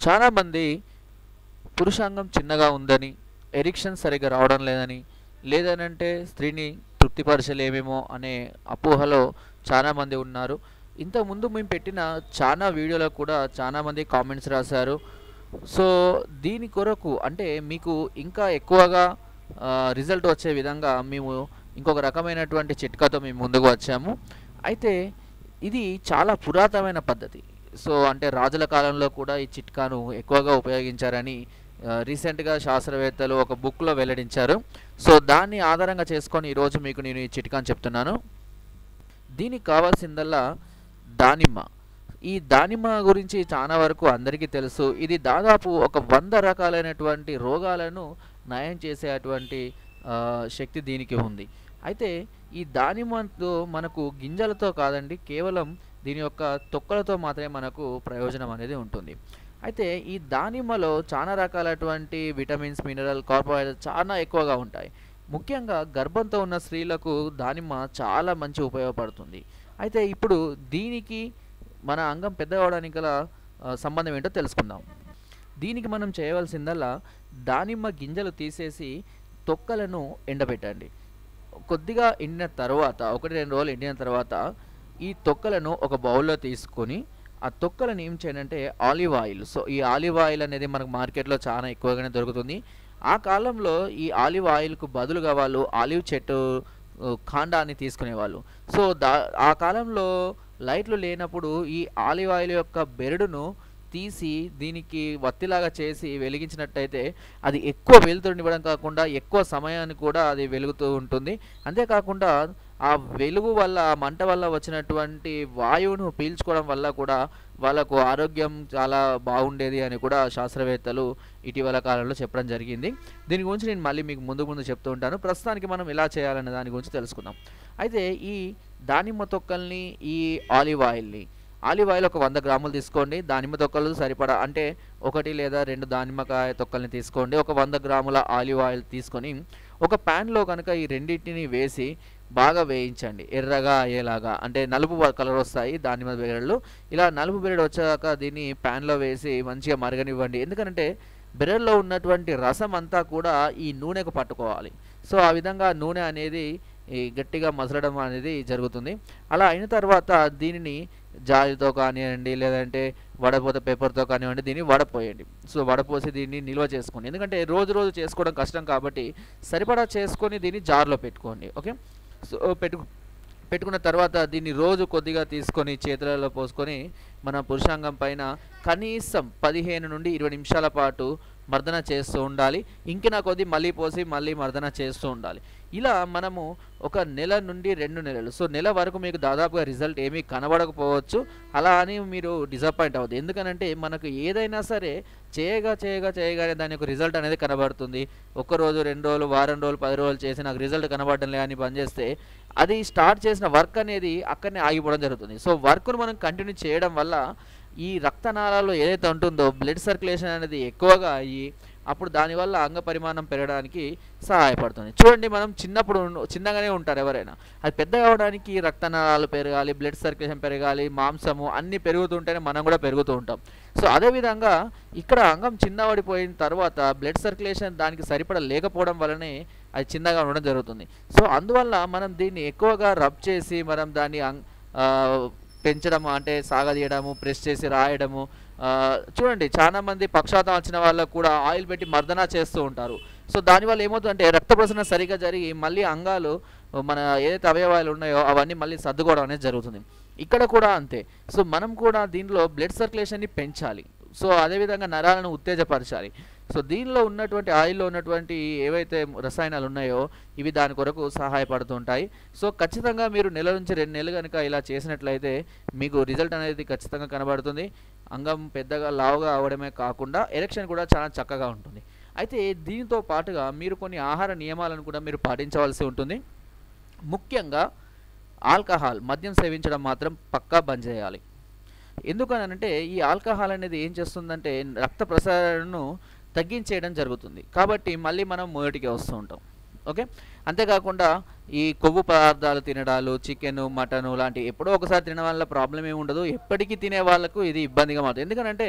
చాలామంది పురుషాంగం చిన్నగా ఉందని, ఎరిక్షన్ సరిగ్గా రావడం లేదని, లేదనంటే స్త్రీని తృప్తిపరచలేమేమో అనే అపోహలో చాలామంది ఉన్నారు. ఇంతకుముందు మేము పెట్టిన చాలా వీడియోలో కూడా చాలామంది కామెంట్స్ రాశారు. సో దీని కొరకు అంటే మీకు ఇంకా ఎక్కువగా రిజల్ట్ వచ్చే విధంగా మేము ఇంకొక రకమైనటువంటి చిట్కాతో మేము ముందుకు వచ్చాము. అయితే ఇది చాలా పురాతనమైన పద్ధతి. సో అంటే రాజుల కాలంలో కూడా ఈ చిట్కాను ఎక్కువగా ఉపయోగించారని రీసెంట్గా శాస్త్రవేత్తలు ఒక బుక్లో వెల్లడించారు. సో దాన్ని ఆధారంగా చేసుకొని ఈరోజు మీకు నేను ఈ చిట్కాను చెప్తున్నాను. దీనికి కావాల్సిందల్లా దానిమ్మ. ఈ దానిమ్మ గురించి చాలా వరకు అందరికీ తెలుసు. ఇది దాదాపు ఒక 100 రకాలైనటువంటి రోగాలను నయం చేసేటువంటి శక్తి దీనికి ఉంది. అయితే ఈ దానిమ్మతో మనకు గింజలతో కాదండి, కేవలం దీని యొక్క తొక్కలతో మాత్రమే మనకు ప్రయోజనం అనేది ఉంటుంది. అయితే ఈ దానిమ్మలో చాలా రకాలైనటువంటి విటమిన్స్, మినరల్, కార్బోహైడ్రేట్స్ చాలా ఎక్కువగా ఉంటాయి. ముఖ్యంగా గర్భంతో ఉన్న స్త్రీలకు దానిమ్మ చాలా మంచి ఉపయోగపడుతుంది. అయితే ఇప్పుడు దీనికి మన అంగం పెద్దవడానికి గల సంబంధం ఏంటో తెలుసుకుందాం. దీనికి మనం చేయవలసిందల్లా దానిమ్మ గింజలు తీసేసి తొక్కలను ఎండబెట్టండి. కొద్దిగా ఎండిన తర్వాత 1-2 రోజులు ఎండిన తర్వాత ఈ తొక్కలను ఒక బౌల్లో తీసుకొని ఆ తొక్కలను ఏం చేయాలంటే ఆలివ్ ఆయిల్. సో ఈ ఆలివ్ ఆయిల్ అనేది మనకు మార్కెట్లో చాలా ఎక్కువగానే దొరుకుతుంది. ఆ కాలంలో ఈ ఆలివ్ ఆయిల్కు బదులుగా వాళ్ళు ఆలివ్ చెట్టు కాండాన్ని తీసుకునేవాళ్ళు. సో ఆ కాలంలో లైట్లు లేనప్పుడు ఈ ఆలివ్ ఆయిల్ యొక్క బెరడును తీసి దీనికి వత్తిలాగా చేసి వెలిగించినట్టయితే అది ఎక్కువ వెలుతురునివ్వడం కాకుండా ఎక్కువ సమయాన్ని కూడా అది వెలుగుతూ ఉంటుంది. అంతేకాకుండా ఆ వెలుగు వల్ల, మంట వల్ల వచ్చినటువంటి వాయువును పీల్చుకోవడం వల్ల కూడా వాళ్ళకు ఆరోగ్యం చాలా బాగుండేది అని కూడా శాస్త్రవేత్తలు ఇటీవల కాలంలో చెప్పడం జరిగింది. దీని గురించి నేను మళ్ళీ మీకు ముందు చెప్తూ ఉంటాను. ప్రస్తుతానికి మనం ఎలా చేయాలనే దాని గురించి తెలుసుకుందాం. అయితే ఈ దానిమ్మ తొక్కల్ని, ఈ ఆలివ్ ఆయిల్ ఒక 100 గ్రాములు తీసుకోండి. దానిమ్మ తొక్కలు సరిపడా అంటే 1 లేదా 2 దానిమ్మకాయ తొక్కల్ని తీసుకోండి. ఒక 100 గ్రాముల ఆలివ్ ఆయిల్ తీసుకొని ఒక ప్యాన్లో కనుక ఈ రెండింటిని వేసి బాగా వేయించండి. ఎర్రగా అయ్యేలాగా, అంటే నలుపు కలర్ వస్తాయి దానిమ్మ బెరళ్ళు. ఇలా నలుపు బెరడు వచ్చాక దీన్ని ప్యాన్లో వేసి మంచిగా మరగనివ్వండి. ఎందుకంటే బెరల్లో ఉన్నటువంటి రసం అంతా కూడా ఈ నూనెకు పట్టుకోవాలి. సో ఆ విధంగా నూనె అనేది గట్టిగా మసలడం అనేది జరుగుతుంది. అలా అయిన తర్వాత దీనిని జాలితో కానివ్వండి, లేదంటే వడపోత పేపర్తో కానివ్వండి, దీన్ని వడపోయండి. సో వడపోసి దీన్ని నిల్వ చేసుకోండి. ఎందుకంటే రోజు చేసుకోవడం కష్టం కాబట్టి సరిపడా చేసుకొని దీన్ని జార్లో పెట్టుకోండి. ఓకే. సో పెట్టుకున్న తర్వాత దీన్ని రోజు కొద్దిగా తీసుకొని చేతులలో పోసుకొని మన పురుషాంగం పైన కనీసం 15 నుండి 20 నిమిషాల పాటు మర్దన చేస్తూ ఉండాలి. ఇంకిన కొద్ది మళ్ళీ పోసి మళ్ళీ మర్దన చేస్తూ ఉండాలి. ఇలా మనము ఒక నెల నుండి 2 నెలలు, సో నెల వరకు మీకు దాదాపుగా రిజల్ట్ ఏమీ కనబడకపోవచ్చు. అలా అని మీరు డిసప్పాయింట్ అవ్వద్దు. ఎందుకనంటే మనకు ఏదైనా సరే చేయగానే దాని యొక్క రిజల్ట్ అనేది కనబడుతుంది. 1 రోజు, 2 రోజులు, వారం రోజులు, 10 రోజులు చేసి నాకు రిజల్ట్ కనబడడం లే అని బంద్ చేస్తే అది స్టార్ట్ చేసిన వర్క్ అనేది అక్కడనే ఆగిపోవడం జరుగుతుంది. సో వర్క్ను మనం కంటిన్యూ చేయడం వల్ల ఈ రక్తనాళాల్లో ఏదైతే ఉంటుందో బ్లడ్ సర్క్యులేషన్ అనేది ఎక్కువగా అయ్యి అప్పుడు దానివల్ల అంగ పరిమాణం పెరగడానికి సహాయపడుతుంది. చూడండి, మనం చిన్నప్పుడు చిన్నగానే ఉంటారు ఎవరైనా, అది పెద్దగా అవ్వడానికి రక్తనాళాలు పెరగాలి, బ్లడ్ సర్క్యులేషన్ పెరగాలి, మాంసము అన్నీ పెరుగుతుంటేనే మనం కూడా పెరుగుతూ ఉంటాం. సో అదేవిధంగా ఇక్కడ అంగం చిన్నబడిపోయిన తర్వాత బ్లడ్ సర్క్యులేషన్ దానికి సరిపడా లేకపోవడం వల్లనే అది చిన్నగా ఉండడం జరుగుతుంది. సో అందువల్ల మనం దీన్ని ఎక్కువగా రబ్ చేసి మనం దాన్ని పెంచడం, అంటే సాగదీయడము, ప్రెస్ చేసి రాయడము. చూడండి, చాలామంది పక్షాతం వచ్చిన వాళ్ళకు కూడా ఆయిల్ పెట్టి మర్దన చేస్తూ ఉంటారు. సో దానివల్ల ఏమవుతుందంటే రక్త ప్రసరణ సరిగ్గా జరిగి మళ్ళీ అంగాలు, మన ఏదైతే అవయవాలు ఉన్నాయో అవన్నీ మళ్ళీ సర్దుకోవడం అనేది జరుగుతుంది. ఇక్కడ కూడా అంతే. సో మనం కూడా దీనిలో బ్లడ్ సర్క్యులేషన్ని పెంచాలి. సో అదేవిధంగా నరాలను ఉత్తేజపరచాలి. సో దీనిలో ఉన్నటువంటి ఆయిల్లో ఉన్నటువంటి ఏవైతే రసాయనాలు ఉన్నాయో ఇవి దాని కొరకు సహాయపడుతుంటాయి. సో ఖచ్చితంగా మీరు నెల నుంచి 2 నెలలు కనుక ఇలా చేసినట్లయితే మీకు రిజల్ట్ అనేది ఖచ్చితంగా కనబడుతుంది. అంగం పెద్దగా లావుగా అవడమే కాకుండా ఎరెక్షన్ కూడా చాలా చక్కగా ఉంటుంది. అయితే దీనితో పాటుగా మీరు కొన్ని ఆహార నియమాలను కూడా మీరు పాటించవలసి ఉంటుంది. ముఖ్యంగా ఆల్కహాల్, మద్యం సేవించడం మాత్రం పక్కా బంద్ చేయాలి. ఎందుకనంటే ఈ ఆల్కహాల్ అనేది ఏం చేస్తుందంటే రక్త ప్రసరణను తగ్గించేయడం జరుగుతుంది. కాబట్టి మళ్ళీ మనం మొదటికి వస్తూ ఉంటాం. ఓకే. అంతేకాకుండా ఈ కొవ్వు పదార్థాలు తినడాలు, చికెను, మటను లాంటి ఎప్పుడో ఒకసారి తినడం వల్ల ప్రాబ్లం ఏమి ఉండదు. ఎప్పటికీ తినే వాళ్ళకు ఇది ఇబ్బందిగా మారుతుంది. ఎందుకంటే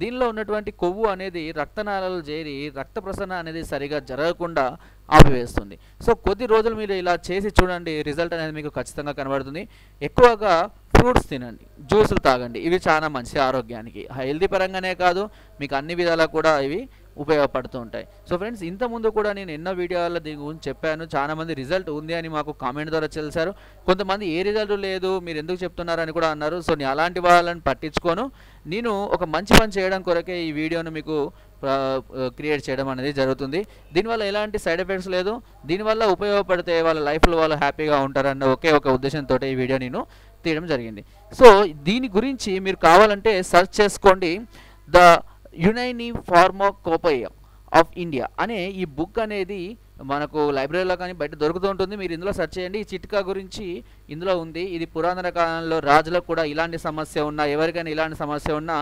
దీనిలో ఉన్నటువంటి కొవ్వు అనేది రక్తనాళాలు చేరి రక్త ప్రసరణ అనేది సరిగా జరగకుండా ఆపివేస్తుంది. సో కొద్ది రోజులు మీరు ఇలా చేసి చూడండి, రిజల్ట్ అనేది మీకు ఖచ్చితంగా కనబడుతుంది. ఎక్కువగా ఫ్రూట్స్ తినండి, జ్యూసులు తాగండి. ఇవి చాలా మంచి ఆరోగ్యానికి, హెల్తీ పరంగానే కాదు మీకు అన్ని విధాలా కూడా ఇవి ఉపయోగపడుతూ ఉంటాయి. సో ఫ్రెండ్స్, ఇంతకుముందు కూడా నేను ఎన్నో వీడియోలలో దీని గురించి చెప్పాను. చాలామంది రిజల్ట్ ఉంది అని మాకు కామెంట్ ద్వారా తెలిసారు. కొంతమంది ఏ రిజల్ట్ లేదు మీరు ఎందుకు చెప్తున్నారని కూడా అన్నారు. సో నేను అలాంటి వాళ్ళని పట్టించుకోను. నేను ఒక మంచి పని చేయడం కొరకే ఈ వీడియోను మీకు క్రియేట్ చేయడం అనేది జరుగుతుంది. దీనివల్ల ఎలాంటి సైడ్ ఎఫెక్ట్స్ లేదు. దీనివల్ల ఉపయోగపడితే వాళ్ళ లైఫ్లో వాళ్ళు హ్యాపీగా ఉంటారన్న ఒకే ఒక ఉద్దేశంతో ఈ వీడియో నేను తీయడం జరిగింది. సో దీని గురించి మీరు కావాలంటే సెర్చ్ చేసుకోండి. ద యునైని ఫార్మాకోపెయియా ఆఫ్ ఇండియా అనే ఈ బుక్ అనేది మనకు లైబ్రరీలో కానీ బయట దొరుకుతూ ఉంటుంది. మీరు ఇందులో సెర్చ్ చేయండి. ఈ చిట్కా గురించి ఇందులో ఉంది. ఇది పురాతన కాలంలో రాజులకు కూడా ఇలాంటి సమస్య ఉన్నా, ఎవరికైనా ఇలాంటి సమస్య ఉన్నా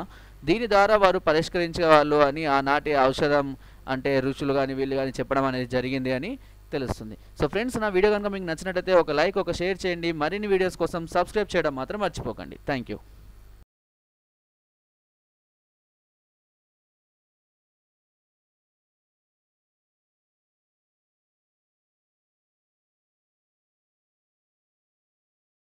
దీని ద్వారా వారు పరిష్కరించేవాళ్ళు అని ఆనాటి ఔషధం అంటే రుచులు కానీ వీళ్ళు కానీ చెప్పడం అనేది జరిగింది అని తెలుస్తుంది. సో ఫ్రెండ్స్, నా వీడియో కనుక మీకు నచ్చినట్లయితే ఒక లైక్, ఒక షేర్ చేయండి. మరిన్ని వీడియోస్ కోసం సబ్స్క్రైబ్ చేయడం మాత్రం మర్చిపోకండి. Thank you.